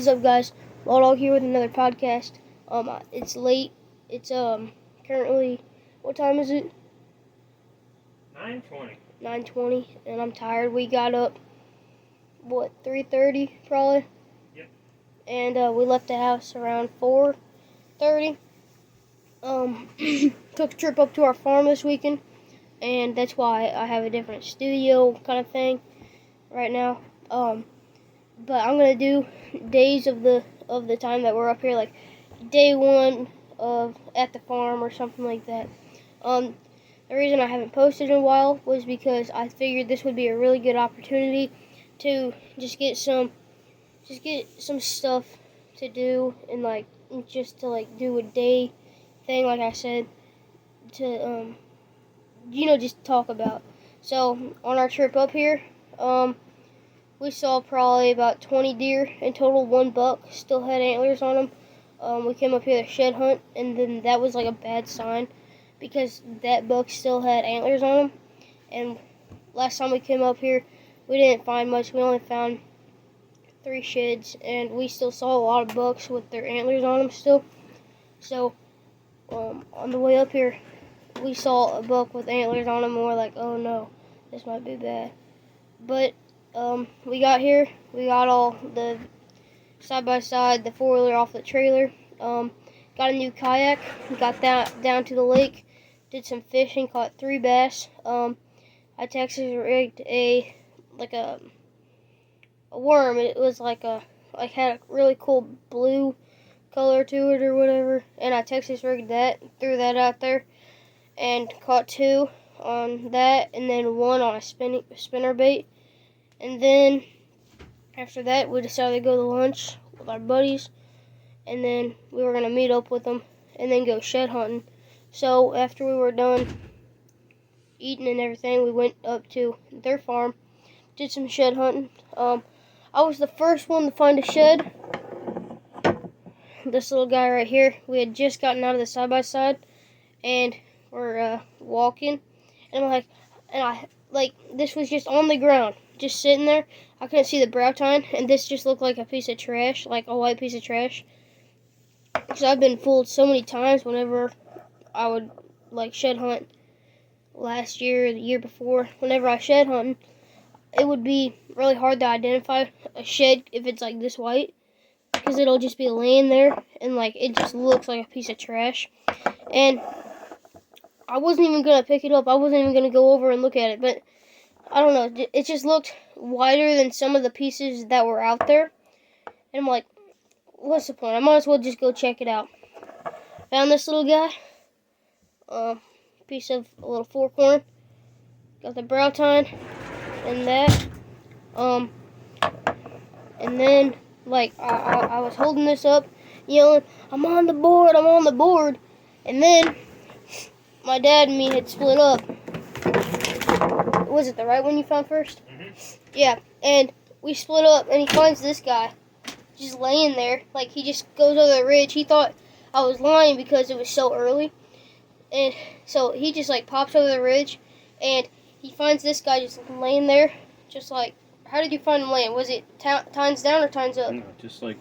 What's up, guys? Lawdog here with another podcast. It's late. It's currently, what time is it? 9:20. 9:20, and I'm tired. We got up 3:30 probably. Yep. And we left the house around 4:30. Took a trip up to our farm this weekend, and that's why I have a different studio kind of thing right now. But I'm gonna do days of the time that we're up here, like day one of at the farm or something like that. The reason I haven't posted in a while was because I figured this would be a really good opportunity to just get some stuff to do, and just to do a day thing, like I said, to just talk about. So on our trip up here, we saw probably about 20 deer in total. One buck still had antlers on him. We came up here to shed hunt, and then that was like a bad sign because that buck still had antlers on him. And last time we came up here, we didn't find much. We only found 3 sheds, and we still saw a lot of bucks with their antlers on them still. So on the way up here, we saw a buck with antlers on him, and we're like, oh no, this might be bad. But we got here, we got all the side-by-side, the 4-wheeler off the trailer, got a new kayak, got that down to the lake, did some fishing, caught 3 bass. I Texas rigged a worm. It was had a really cool blue color to it or whatever, and I Texas rigged that, threw that out there, and caught 2 on that, and then 1 on a spinner bait. And then after that, we decided to go to lunch with our buddies, and then we were going to meet up with them and then go shed hunting. So after we were done eating and everything, we went up to their farm, did some shed hunting. I was the first one to find a shed. This little guy right here, we had just gotten out of the side-by-side, and we're walking, and this was just on the ground, just sitting there. I couldn't see the brow tine, and this just looked like a piece of trash, like a white piece of trash. Because I've been fooled so many times whenever I would shed hunt last year or the year before. Whenever I shed hunting, it would be really hard to identify a shed if it's like this white, because it'll just be laying there and it just looks like a piece of trash. And I wasn't even gonna pick it up. I wasn't even gonna go over and look at it, but I don't know, it just looked wider than some of the pieces that were out there. And I'm like, what's the point? I might as well just go check it out. Found this little guy, piece of a little fork horn. Got the brow tine and that. And then I was holding this up, yelling, I'm on the board, I'm on the board. And then my dad and me had split up. Was it the right one you found first? Mm-hmm. Yeah, and we split up, and he finds this guy just laying there. He just goes over the ridge. He thought I was lying because it was so early. And so he just pops over the ridge, and he finds this guy just laying there, just how did you find him laying? Was it tines down or tines up? No, just like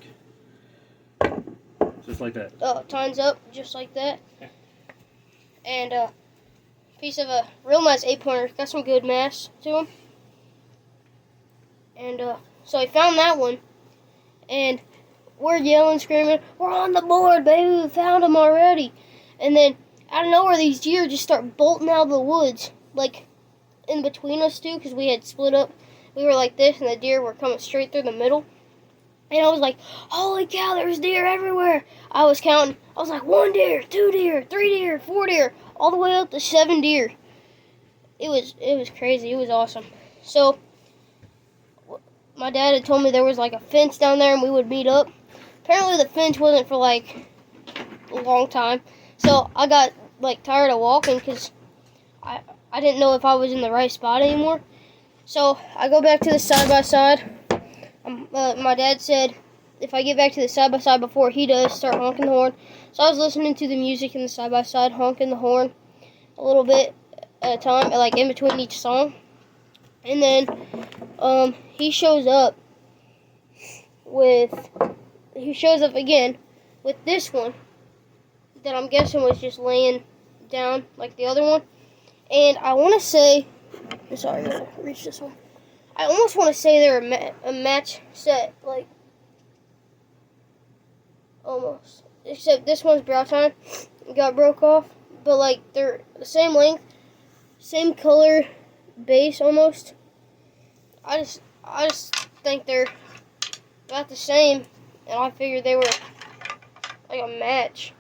that. Oh, tines up, just like that. Yeah. And piece of a real nice 8-pointer. Got some good mass to him. And so I found that one, and we're yelling, screaming, we're on the board, baby, we found him already. And then out of nowhere, these deer just start bolting out of the woods, in between us two, because we had split up. We were like this, and the deer were coming straight through the middle. And I was like, holy cow, there's deer everywhere. I was counting. I was like, 1 deer, 2 deer, 3 deer, 4 deer, all the way up to 7 deer. It was crazy. It was awesome. So my dad had told me there was a fence down there, and we would meet up. Apparently the fence wasn't for a long time. So I got tired of walking because I didn't know if I was in the right spot anymore. So I go back to the side-by-side. My dad said if I get back to the side-by-side before he does, start honking the horn. So I was listening to the music in the side-by-side, honking the horn a little bit at a time, in between each song. And then he shows up with he shows up again with this one that I'm guessing was just laying down like the other one. And I want to say, sorry, I gotta reach this one. I almost want to say they're a match set, like, almost. Except this one's brow tine, got broke off, but like they're the same length, same color base almost. I just think they're about the same, and I figured they were like a match.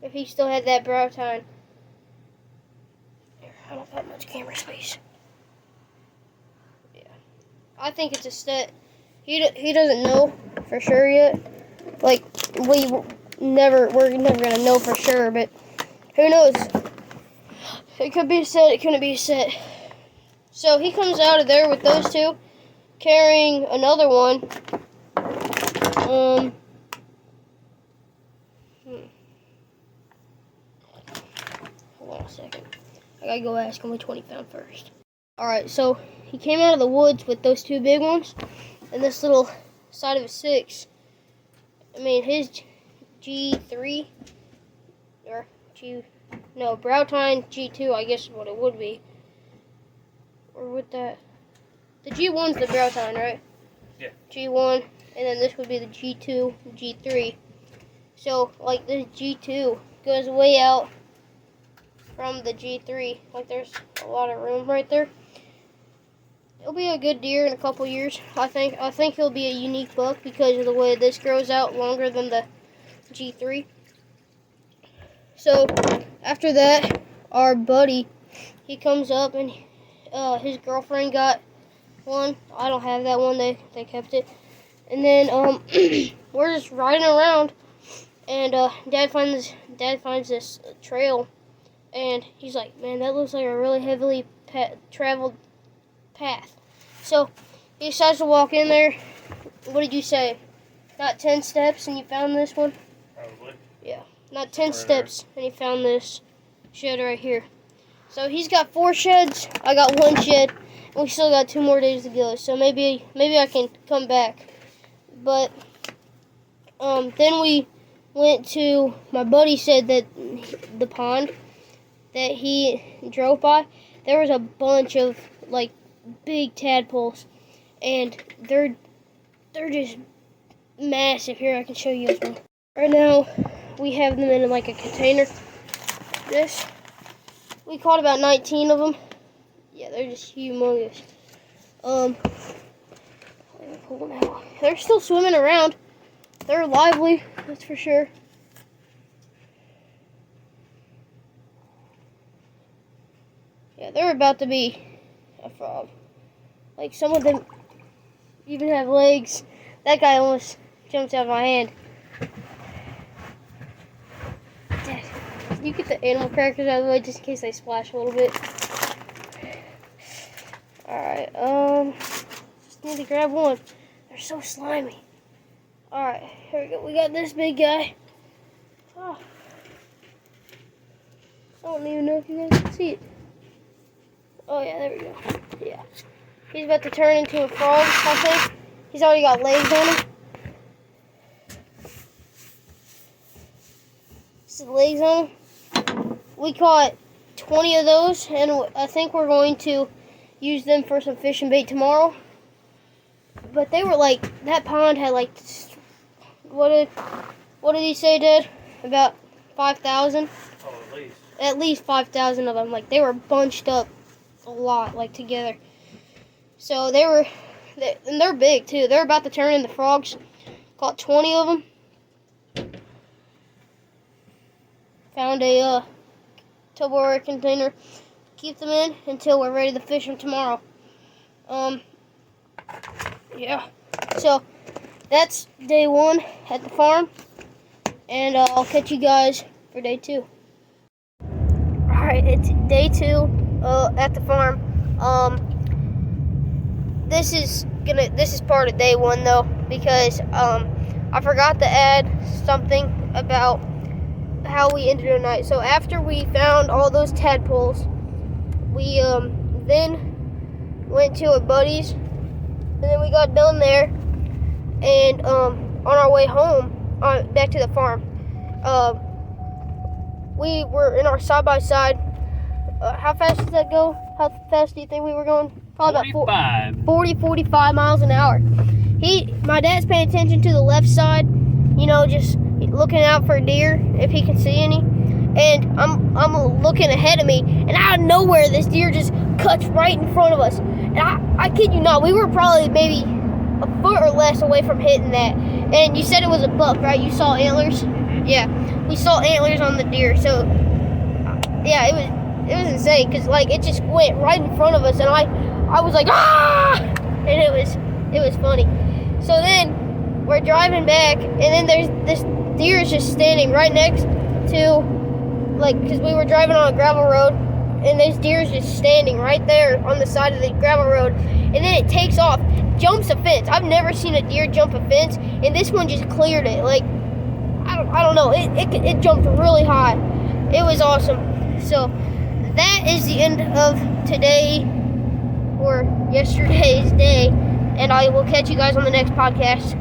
If he still had that brow tine. I don't have much camera space. Yeah, I think it's a set. He doesn't know for sure yet. Like we're never gonna know for sure, but who knows? It could be a set. It couldn't be a set. So he comes out of there with those two, carrying another one. Hold on a second. I gotta go ask him which one he found first. Alright, so he came out of the woods with those two big ones and this little side of a 6. I mean, his G3, or brow tine G2, I guess is what it would be. Or would that, the G1's the brow tine, right? Yeah. G1, and then this would be the G2, G3. So, like, this G2 goes way out from the G3. Like, there's a lot of room right there. It'll be a good deer in a couple years, I think. I think he'll be a unique buck because of the way this grows out longer than the G3. So, after that, our buddy, he comes up and his girlfriend got one. I don't have that one. They kept it. And then we're just riding around, and Dad finds this trail, and he's like, "Man, that looks like a really heavily traveled path." So he decides to walk in there. What did you say? Not 10 steps, and you found this one? Probably. Yeah, not 10 steps, and he found this shed right here. So he's got 4 sheds. I got 1 shed, and we still got 2 more days to go. So maybe I can come back. But then we went to, my buddy said that the pond that he drove by, there was a bunch of like big tadpoles, and they're just massive. Here, I can show you this one. Right now we have them in like a container. We caught about 19 of them. Yeah, they're just humongous. They're still swimming around. They're lively, that's for sure. Yeah, they're about to be a frog. Like, some of them even have legs. That guy almost jumped out of my hand. Dad, can you get the animal crackers out of the way just in case they splash a little bit? Alright, just need to grab one. They're so slimy. Alright, here we go. We got this big guy. Oh. I don't even know if you guys can see it. Oh yeah, there we go. Yeah. He's about to turn into a frog, I think. He's already got legs on him. See the legs on him? We caught 20 of those, and I think we're going to use them for some fishing bait tomorrow. But they were like, that pond had like, what did he say, Dad? About 5,000? Oh, at least. At least 5,000 of them. Like, they were bunched up a lot, like, together. So and they're big too. They're about to turn into frogs. Caught 20 of them. Found a Tupperware container. Keep them in until we're ready to fish them tomorrow. Yeah. So that's day 1 at the farm, and I'll catch you guys for day 2. All right, it's day 2 at the farm. This is part of day 1 though, because I forgot to add something about how we ended the night. So after we found all those tadpoles, we then went to a buddy's, and then we got done there, and on our way home, back to the farm, we were in our side-by-side. How fast does that go? How fast do you think we were going? Probably 45 miles an hour. My dad's paying attention to the left side, just looking out for deer if he can see any. And I'm looking ahead of me, and out of nowhere, this deer just cuts right in front of us. And I kid you not, we were probably maybe a foot or less away from hitting that. And you said it was a buck, right? You saw antlers? Yeah, we saw antlers on the deer. So, yeah, it was insane, because it just went right in front of us, and I was like, ah! And it was funny. So then we're driving back, and then there's this deer is just standing right next to, because we were driving on a gravel road, and this deer is just standing right there on the side of the gravel road, and then it takes off, jumps a fence. I've never seen a deer jump a fence, and this one just cleared it. I don't know, it jumped really high. It was awesome. So that is the end of today, or yesterday's day, and I will catch you guys on the next podcast.